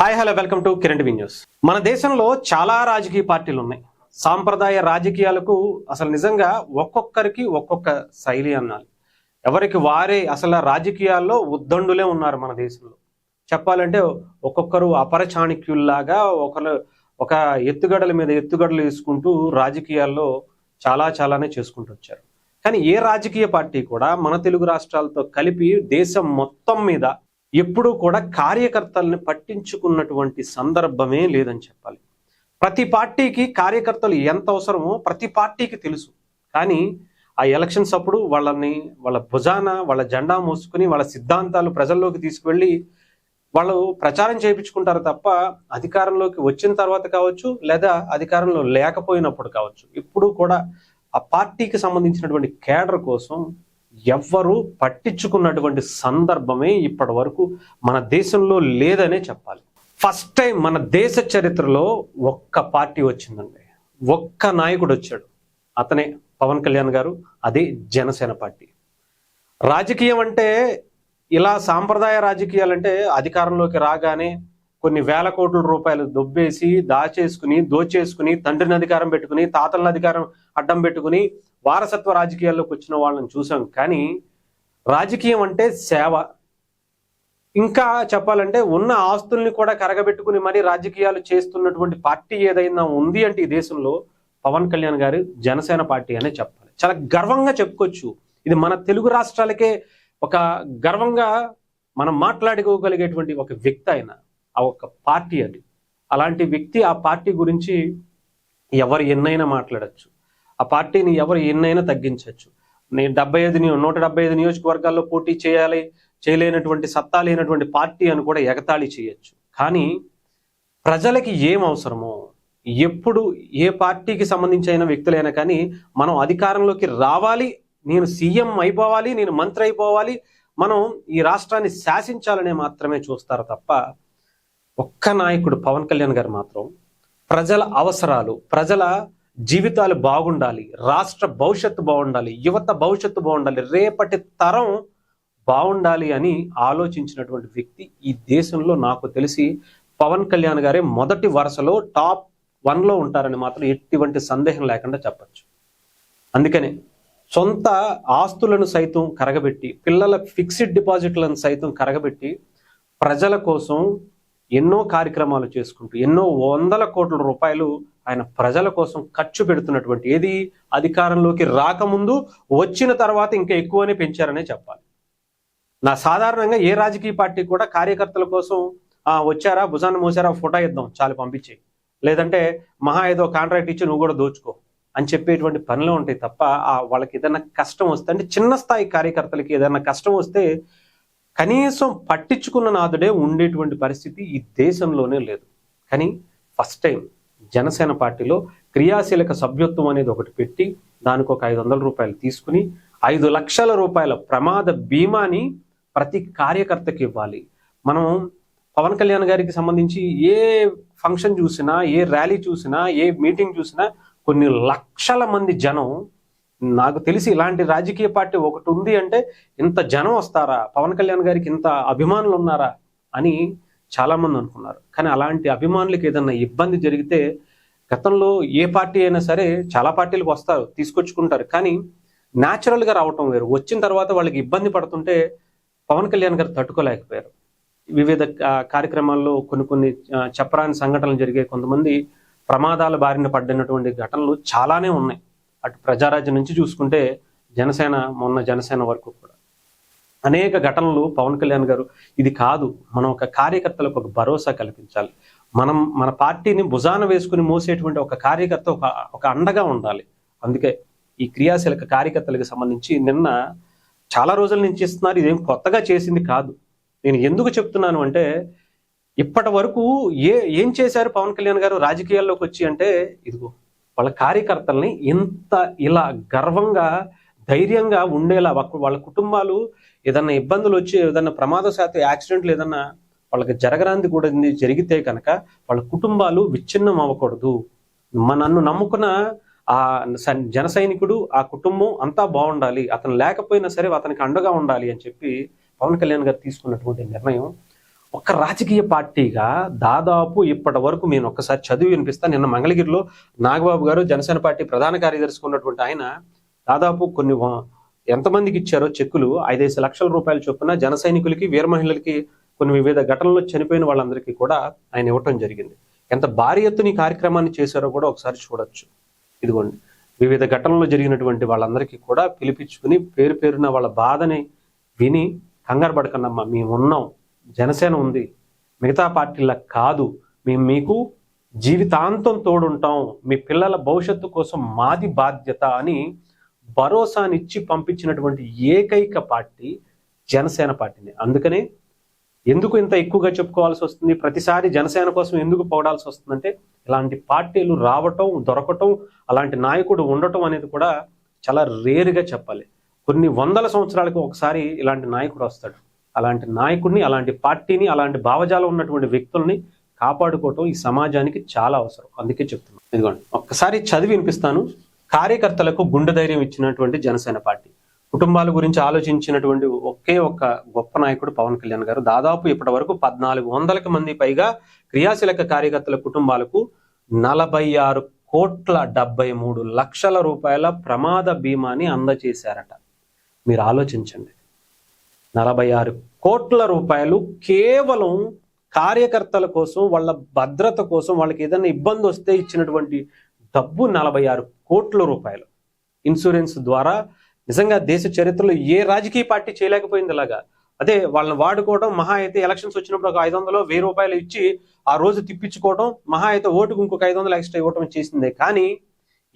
Hi hello welcome to Kiran TV news. మన దేశంలో చాలా రాజకీయ పార్టీలు ఉన్నాయి. సాంప్రదాయ రాజకీయాలకు అసలు నిజంగా ఒక్కొక్కరికి ఒక్కొక్క శైలి అన్నాలి. ఎవరికి వారే అసలు రాజకీయాల్లో ఉద్దండులే ఉన్నారు మన దేశంలో. చెప్పాలంటే ఒక్కొక్కరు అపర చాణక్యుల్లాగా ఒక ఎత్తుగడల మీద ఎత్తుగడలు వేసుకుంటూ రాజకీయాల్లో చాలానే చేసుకుంటూ వచ్చారు. కానీ ఏ రాజకీయ పార్టీ కూడా మన తెలుగు రాష్ట్రాలతో కలిపి దేశం మొత్తం మీద ఎప్పుడూ కూడా కార్యకర్తల్ని పట్టించుకున్నటువంటి సందర్భమే లేదని చెప్పాలి. ప్రతి పార్టీకి కార్యకర్తలు ఎంత అవసరమో ప్రతి పార్టీకి తెలుసు. కానీ ఆ ఎలక్షన్స్ అప్పుడు వాళ్ళ భుజాన వాళ్ళ జెండా మోసుకుని వాళ్ళ సిద్ధాంతాలు ప్రజల్లోకి తీసుకువెళ్ళి వాళ్ళు ప్రచారం చేయించుకుంటారు తప్ప అధికారంలోకి వచ్చిన తర్వాత కావచ్చు లేదా అధికారంలో లేకపోయినప్పుడు కావచ్చు ఎప్పుడూ కూడా ఆ పార్టీకి సంబంధించినటువంటి కేడర్ కోసం ఎవ్వరూ పట్టించుకున్నటువంటి సందర్భమే ఇప్పటి వరకు మన దేశంలో లేదనే చెప్పాలి. ఫస్ట్ టైం మన దేశ చరిత్రలో ఒక్క పార్టీ వచ్చిందండి, ఒక్క నాయకుడు వచ్చాడు, అతనే పవన్ కళ్యాణ్ గారు. అదే జనసేన పార్టీ. రాజకీయం అంటే ఇలా సాంప్రదాయ రాజకీయాలంటే అధికారంలోకి రాగానే కొన్ని వేల కోట్ల రూపాయలు దొబ్బేసి దోచేసుకుని తండ్రిని అధికారం పెట్టుకుని తాతలను అధికారం అడ్డం పెట్టుకుని వారసత్వ రాజకీయాల్లోకి వచ్చిన వాళ్ళని చూసాం. కానీ రాజకీయం అంటే సేవ. ఇంకా చెప్పాలంటే ఉన్న ఆస్తుల్ని కూడా కరగబెట్టుకుని మరీ రాజకీయాలు చేస్తున్నటువంటి పార్టీ ఏదైనా ఉంది అంటే ఈ దేశంలో పవన్ కళ్యాణ్ గారు జనసేన పార్టీ అనే చెప్పాలి. చాలా గర్వంగా చెప్పుకోవచ్చు. ఇది మన తెలుగు రాష్ట్రాలకే ఒక గర్వంగా మనం మాట్లాడుకోగలిగేటువంటి ఒక వ్యక్తి అయిన ఆ ఒక పార్టీ అది. అలాంటి వ్యక్తి ఆ పార్టీ గురించి ఎవరు ఎన్నైనా మాట్లాడచ్చు, ఆ పార్టీని ఎవరు ఎన్నైనా తగ్గించవచ్చు. నేను 175 నియోజకవర్గాల్లో పోటీ చేయలేనటువంటి సత్తా లేనటువంటి పార్టీ అని కూడా ఎగతాళి చేయొచ్చు. కానీ ప్రజలకి ఏం అవసరమో ఎప్పుడు ఏ పార్టీకి సంబంధించిన వ్యక్తులైనా కానీ మనం అధికారంలోకి రావాలి, నేను సీఎం అయిపోవాలి, నేను మంత్రి అయిపోవాలి, మనం ఈ రాష్ట్రాన్ని శాసించాలనే మాత్రమే చూస్తారు తప్ప ఒక్క నాయకుడు పవన్ కళ్యాణ్ గారు మాత్రం ప్రజల అవసరాలు, ప్రజల జీవితాలు బాగుండాలి, రాష్ట్ర భవిష్యత్తు బాగుండాలి, యువత భవిష్యత్తు బాగుండాలి, రేపటి తరం బాగుండాలి అని ఆలోచించినటువంటి వ్యక్తి ఈ దేశంలో నాకు తెలిసి పవన్ కళ్యాణ్ గారే మొదటి వరుసలో టాప్ 1లో ఉంటారని మాత్రం ఎటువంటి సందేహం లేకుండా చెప్పచ్చు. అందుకనే సొంత ఆస్తులను సైతం కరగబెట్టి, పిల్లల ఫిక్స్డ్ డిపాజిట్లను సైతం కరగబెట్టి ప్రజల కోసం ఎన్నో కార్యక్రమాలు చేసుకుంటూ ఎన్నో వందల కోట్ల రూపాయలు ఆయన ప్రజల కోసం ఖర్చు పెడుతున్నటువంటి ఏది అధికారంలోకి రాకముందు, వచ్చిన తర్వాత ఇంకా ఎక్కువనే పెంచారనే చెప్పాలి. సాధారణంగా ఏ రాజకీయ పార్టీ కూడా కార్యకర్తల కోసం వచ్చారా భుజాన్ని మోసారా ఫోటో ఇద్దాం చాలు పంపించే, లేదంటే మహా ఏదో కాంట్రాక్ట్ ఇచ్చి నువ్వు కూడా దోచుకో అని చెప్పేటువంటి పనులు ఉంటాయి తప్ప వాళ్ళకి ఏదైనా కష్టం వస్తే, అంటే చిన్న స్థాయి కార్యకర్తలకి ఏదైనా కష్టం వస్తే కనీసం పట్టించుకున్న నాదుడే ఉండేటువంటి పరిస్థితి ఈ దేశంలోనే లేదు. కానీ ఫస్ట్ టైం జనసేన పార్టీలో క్రియాశీలక సభ్యత్వం అనేది ఒకటి పెట్టి దానికి ఒక 500 రూపాయలు తీసుకుని 5 లక్షల రూపాయల ప్రమాద బీమాని ప్రతి కార్యకర్తకి ఇవ్వాలి. మనం పవన్ కళ్యాణ్ గారికి సంబంధించి ఏ ఫంక్షన్ చూసినా, ఏ ర్యాలీ చూసినా, ఏ మీటింగ్ చూసినా కొన్ని లక్షల మంది జనం, నాకు తెలిసి ఇలాంటి రాజకీయ పార్టీ ఒకటి ఉంది అంటే ఇంత జనం వస్తారా, పవన్ కళ్యాణ్ గారికి ఇంత అభిమానులు ఉన్నారా అని చాలామంది అనుకున్నారు. కానీ అలాంటి అభిమానులకి ఏదన్నా ఇబ్బంది జరిగితే గతంలో ఏ పార్టీ అయినా సరే చాలా పార్టీలకు వస్తారు, తీసుకొచ్చుకుంటారు. కానీ న్యాచురల్గా రావటం వేరు. వచ్చిన తర్వాత వాళ్ళకి ఇబ్బంది పడుతుంటే పవన్ కళ్యాణ్ గారు తట్టుకోలేకపోయారు. వివిధ కార్యక్రమాల్లో కొన్ని చెప్పరాని సంఘటనలు జరిగాయి. కొంతమంది ప్రమాదాల బారిన పడినటువంటి ఘటనలు చాలానే ఉన్నాయి. అటు ప్రజారాజ్యం నుంచి చూసుకుంటే జనసేన వరకు కూడా అనేక ఘటనలు పవన్ కళ్యాణ్ గారు ఇది కాదు, మనం ఒక కార్యకర్తలకు ఒక భరోసా కల్పించాలి, మన పార్టీని భుజాన వేసుకుని మోసేటువంటి ఒక కార్యకర్త ఒక అండగా ఉండాలి. అందుకే ఈ క్రియాశీలక కార్యకర్తలకు సంబంధించి నిన్న చాలా రోజుల నుంచి ఇస్తున్నారు. ఇదేం కొత్తగా చేసింది కాదు. నేను ఎందుకు చెప్తున్నాను అంటే ఇప్పటి వరకు ఏం చేశారు పవన్ కళ్యాణ్ గారు రాజకీయాల్లోకి వచ్చి అంటే, ఇదిగో వాళ్ళ కార్యకర్తల్ని ఇలా గర్వంగా ధైర్యంగా ఉండేలా వాళ్ళ కుటుంబాలు ఏదన్నా ఇబ్బందులు వచ్చి ఏదన్నా ప్రమాదశాత్తు యాక్సిడెంట్లు ఏదన్నా వాళ్ళకి జరగరాంది కూడా జరిగితే కనుక వాళ్ళ కుటుంబాలు విచ్ఛిన్నం అవ్వకూడదు, నన్ను నమ్ముకున్న ఆ జన సైనికుడు ఆ కుటుంబం అంతా బాగుండాలి, అతను లేకపోయినా సరే అతనికి అండగా ఉండాలి అని చెప్పి పవన్ కళ్యాణ్ గారు తీసుకున్నటువంటి నిర్ణయం ఒక రాజకీయ పార్టీగా దాదాపు ఇప్పటి వరకు నేను ఒక్కసారి చదివి వినిపిస్తా. నిన్న మంగళగిరిలో నాగబాబు గారు జనసేన పార్టీ ప్రధాన కార్యదర్శి ఉన్నటువంటి ఆయన దాదాపు కొన్ని ఎంతమందికి ఇచ్చారో చెక్కులు 5-5 లక్షల రూపాయల చొప్పున జన సైనికులకి, వీర మహిళలకి, కొన్ని వివిధ ఘటనల్లో చనిపోయిన వాళ్ళందరికీ కూడా ఆయన ఇవ్వటం జరిగింది. ఎంత భారీ ఎత్తున ఈ కార్యక్రమాన్ని చేశారో కూడా ఒకసారి చూడొచ్చు. ఇదిగోండి, వివిధ ఘటనల్లో జరిగినటువంటి వాళ్ళందరికీ కూడా పిలిపించుకుని పేరు పేరున వాళ్ళ బాధని విని, కంగారు పడకన్నమ్మా, మేము ఉన్నాం, జనసేన ఉంది, మిగతా పార్టీల కాదు, మేము మీకు జీవితాంతం తోడుంటాం, మీ పిల్లల భవిష్యత్తు కోసం మాది బాధ్యత అని భరోసానిచ్చి పంపించినటువంటి ఏకైక పార్టీ జనసేన పార్టీని. అందుకనే ఎందుకు ఇంత ఎక్కువగా చెప్పుకోవాల్సి వస్తుంది, ప్రతిసారి జనసేన కోసం ఎందుకు పొగడాల్సి వస్తుందంటే, ఇలాంటి పార్టీలు రావటం, దొరకటం, అలాంటి నాయకుడు ఉండటం అనేది కూడా చాలా రేరుగా చెప్పాలి. కొన్ని వందల సంవత్సరాలకు ఒకసారి ఇలాంటి నాయకుడు వస్తాడు. అలాంటి నాయకుడిని, అలాంటి పార్టీని, అలాంటి భావజాలం ఉన్నటువంటి వ్యక్తుల్ని కాపాడుకోవటం ఈ సమాజానికి చాలా అవసరం. అందుకే చెప్తున్నాను. ఇదిగోండి, ఒక్కసారి చదివి వినిపిస్తాను. కార్యకర్తలకు గుండె ధైర్యం ఇచ్చినటువంటి జనసేన పార్టీ, కుటుంబాల గురించి ఆలోచించినటువంటి ఒకే ఒక్క గొప్ప నాయకుడు పవన్ కళ్యాణ్ గారు. దాదాపు ఇప్పటి వరకు 1400 మంది పైగా క్రియాశీలక కార్యకర్తల కుటుంబాలకు 46,73,00,000 రూపాయల ప్రమాద బీమాని అందజేశారట. మీరు ఆలోచించండి, 46 కోట్ల రూపాయలు కేవలం కార్యకర్తల కోసం, వాళ్ళ భద్రత కోసం, వాళ్ళకి ఏదైనా ఇబ్బంది వస్తే ఇచ్చినటువంటి డబ్బు 46 కోట్ల రూపాయలు. ఇన్సూరెన్స్ ద్వారా నిజంగా దేశ చరిత్రలో ఏ రాజకీయ పార్టీ చేయలేకపోయింది ఇలాగా. అదే వాళ్ళని వాడుకోవడం, మహా అయితే ఎలక్షన్స్ వచ్చినప్పుడు ఒక 500-1000 రూపాయలు ఇచ్చి ఆ రోజు తిప్పించుకోవడం, మహా అయితే ఓటుకు ఇంకొక 500 ఎక్స్ట్రా ఇవ్వటం చేసిందే. కానీ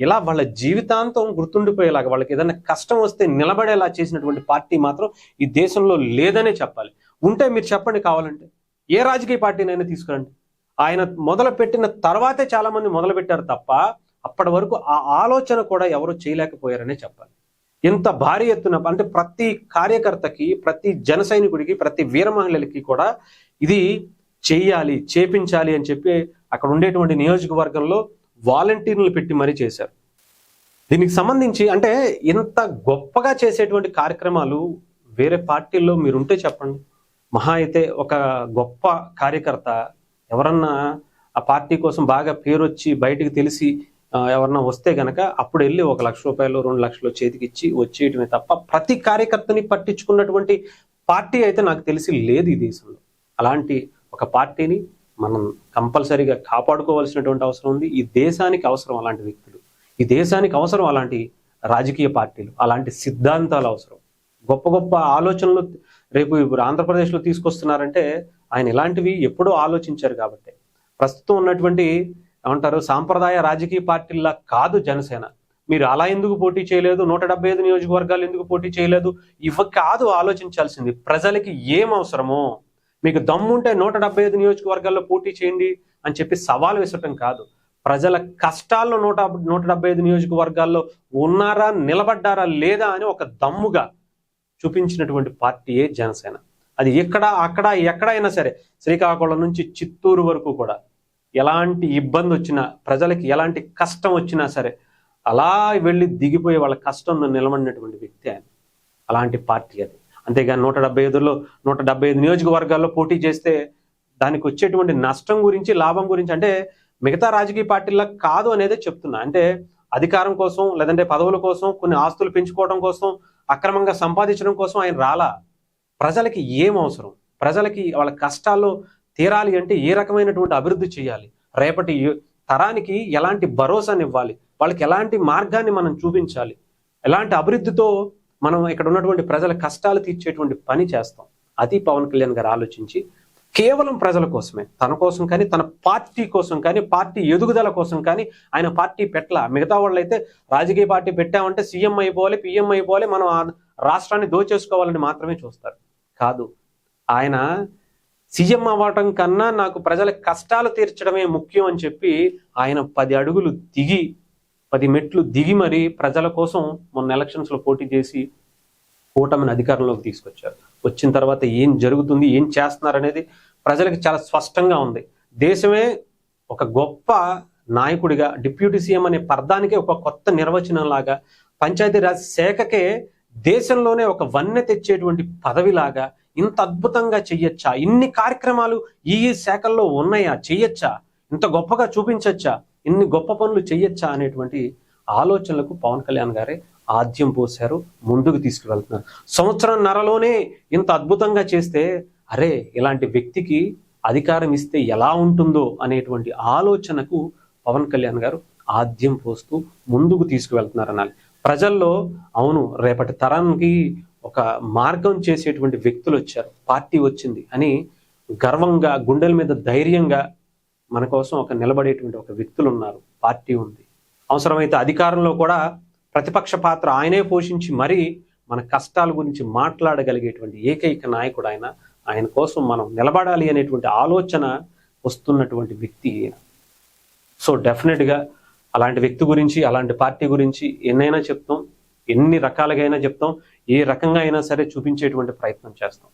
ఇలా వాళ్ళ జీవితాంతం గుర్తుండిపోయేలాగా, వాళ్ళకి ఏదైనా కష్టం వస్తే నిలబడేలా చేసినటువంటి పార్టీ మాత్రం ఈ దేశంలో లేదనే చెప్పాలి. ఉంటే మీరు చెప్పండి, కావాలంటే ఏ రాజకీయ పార్టీనైనా తీసుకురండి. ఆయన మొదలు పెట్టిన తర్వాతే చాలా మంది మొదలు పెట్టారు తప్ప అప్పటి వరకు ఆ ఆలోచన కూడా ఎవరు చేయలేకపోయారనే చెప్పాలి. ఇంత భారీ ఎత్తున అంటే ప్రతి కార్యకర్తకి, ప్రతి జన సైనికుడికి, ప్రతి వీర మహిళలకి కూడా ఇది చేయాలి, చేపించాలి అని చెప్పి అక్కడ ఉండేటువంటి నియోజకవర్గంలో వాలంటీర్లు పెట్టి మరీ చేశారు. దీనికి సంబంధించి అంటే ఇంత గొప్పగా చేసేటువంటి కార్యక్రమాలు వేరే పార్టీల్లో మీరుంటే చెప్పండి. మహా అయితే ఒక గొప్ప కార్యకర్త ఎవరన్నా ఆ పార్టీ కోసం బాగా పేరు వచ్చి బయటికి తెలిసి ఎవరన్నా వస్తే గనక అప్పుడు వెళ్ళి 1 లక్ష రూపాయలు, 2 లక్షలు చేతికిచ్చి వచ్చేయటమే తప్ప ప్రతి కార్యకర్తని పట్టించుకున్నటువంటి పార్టీ అయితే నాకు తెలిసి లేదు ఈ దేశంలో. అలాంటి ఒక పార్టీని మనం కంపల్సరీగా కాపాడుకోవాల్సినటువంటి అవసరం ఉంది. ఈ దేశానికి అవసరం అలాంటి వ్యక్తులు, ఈ దేశానికి అవసరం అలాంటి రాజకీయ పార్టీలు, అలాంటి సిద్ధాంతాలు అవసరం. గొప్ప గొప్ప ఆలోచనలు రేపు ఆంధ్రప్రదేశ్లో తీసుకొస్తున్నారంటే ఆయన ఇలాంటివి ఎప్పుడూ ఆలోచించారు కాబట్టి. ప్రస్తుతం ఉన్నటువంటి ఏమంటారు సాంప్రదాయ రాజకీయ పార్టీలా కాదు జనసేన. మీరు అలా ఎందుకు పోటీ చేయలేదు, 175 నియోజకవర్గాలు ఎందుకు పోటీ చేయలేదు, ఇవి కాదు ఆలోచించాల్సింది. ప్రజలకి ఏం అవసరమో మీకు దమ్ముంటే 175 నియోజకవర్గాల్లో పోటీ చేయండి అని చెప్పి సవాల్ విసరటం కాదు. ప్రజల కష్టాల్లో 175 నియోజకవర్గాల్లో ఉన్నారా, నిలబడ్డారా లేదా అని ఒక దమ్ముగా చూపించినటువంటి పార్టీయే జనసేన. అది ఇక్కడ అక్కడ ఎక్కడైనా సరే, శ్రీకాకుళం నుంచి చిత్తూరు వరకు కూడా ఎలాంటి ఇబ్బంది వచ్చినా, ప్రజలకి ఎలాంటి కష్టం వచ్చినా సరే అలా వెళ్ళి దిగిపోయి వాళ్ళ కష్టంలో నిలబడినటువంటి వ్యక్తి ఆయన. అలాంటి పార్టీ అది. అంతేగాని 175 నియోజకవర్గాల్లో పోటీ చేస్తే దానికి వచ్చేటువంటి నష్టం గురించి, లాభం గురించి అంటే మిగతా రాజకీయ పార్టీలా కాదు అనేదే చెప్తున్నా. అంటే అధికారం కోసం, లేదంటే పదవుల కోసం, కొన్ని ఆస్తులు పెంచుకోవడం కోసం, అక్రమంగా సంపాదించడం కోసం ఆయన రాలా. ప్రజలకి ఏం అవసరం, ప్రజలకి వాళ్ళ కష్టాల్లో తీరాలి అంటే ఏ రకమైనటువంటి అభివృద్ధి చేయాలి, రేపటి తరానికి ఎలాంటి భరోసాని ఇవ్వాలి, వాళ్ళకి ఎలాంటి మార్గాన్ని మనం చూపించాలి, ఎలాంటి అభివృద్ధితో మనం ఇక్కడ ఉన్నటువంటి ప్రజల కష్టాలు తీర్చేటువంటి పని చేస్తాం. అది పవన్ కళ్యాణ్ గారు ఆలోచించి కేవలం ప్రజల కోసమే, తన కోసం కానీ, తన పార్టీ కోసం కానీ, పార్టీ ఎదుగుదల కోసం కానీ ఆయన పార్టీ పెట్టలా. మిగతా వాళ్ళు అయితే రాజకీయ పార్టీ పెట్టామంటే సీఎం అయిపోవాలి, పిఎం అయిపోవాలి, మనం రాష్ట్రాన్ని దోచేసుకోవాలని మాత్రమే చూస్తారు. కాదు, ఆయన సీఎం అవ్వటం కన్నా నాకు ప్రజల కష్టాలు తీర్చడమే ముఖ్యం అని చెప్పి ఆయన 10 అడుగులు దిగి, 10 మెట్లు దిగి మరి ప్రజల కోసం మొన్న ఎలక్షన్స్లో పోటీ చేసి కూటమిని అధికారంలోకి తీసుకొచ్చారు. వచ్చిన తర్వాత ఏం జరుగుతుంది, ఏం చేస్తున్నారు అనేది ప్రజలకు చాలా స్పష్టంగా ఉంది. దేశమే ఒక గొప్ప నాయకుడిగా, డిప్యూటీ సీఎం అనే పర్దానికే ఒక కొత్త నిర్వచనం లాగా, పంచాయతీరాజ్ శాఖకే దేశంలోనే ఒక వన్నె తెచ్చేటువంటి పదవిలాగా ఇంత అద్భుతంగా చెయ్యొచ్చా, ఇన్ని కార్యక్రమాలు ఈ శాఖల్లో ఉన్నాయా, చెయ్యొచ్చా, ఇంత గొప్పగా చూపించొచ్చా, ఇన్ని గొప్ప పనులు చెయ్యొచ్చా అనేటువంటి ఆలోచనలకు పవన్ కళ్యాణ్ గారే ఆద్యం పోశారు, ముందుకు తీసుకువెళ్తున్నారు. సంవత్సరంన్నరలోనే ఇంత అద్భుతంగా చేస్తే అరే ఇలాంటి వ్యక్తికి అధికారం ఇస్తే ఎలా ఉంటుందో అనేటువంటి ఆలోచనకు పవన్ కళ్యాణ్ గారు ఆద్యం పోస్తూ ముందుకు తీసుకువెళ్తున్నారు అనాలి. ప్రజల్లో అవును రేపటి తరానికి ఒక మార్గం చేసేటువంటి వ్యక్తులు వచ్చారు, పార్టీ వచ్చింది అని గర్వంగా గుండెల మీద ధైర్యంగా మన కోసం ఒక నిలబడేటువంటి ఒక వ్యక్తులు ఉన్నారు, పార్టీ ఉంది. అవసరమైతే అధికారంలో కూడా ప్రతిపక్ష పాత్ర ఆయనే పోషించి మరీ మన కష్టాల గురించి మాట్లాడగలిగేటువంటి ఏకైక నాయకుడు ఆయన. ఆయన కోసం మనం నిలబడాలి అనేటువంటి ఆలోచన వస్తున్నటువంటి వ్యక్తి ఈయన. సో డెఫినెట్గా అలాంటి వ్యక్తి గురించి, అలాంటి పార్టీ గురించి ఎన్నైనా చెప్తాం, ఎన్ని రకాలుగా అయినా చెప్తాం, ఏ రకంగా అయినా సరే చూపించేటువంటి ప్రయత్నం చేస్తాం.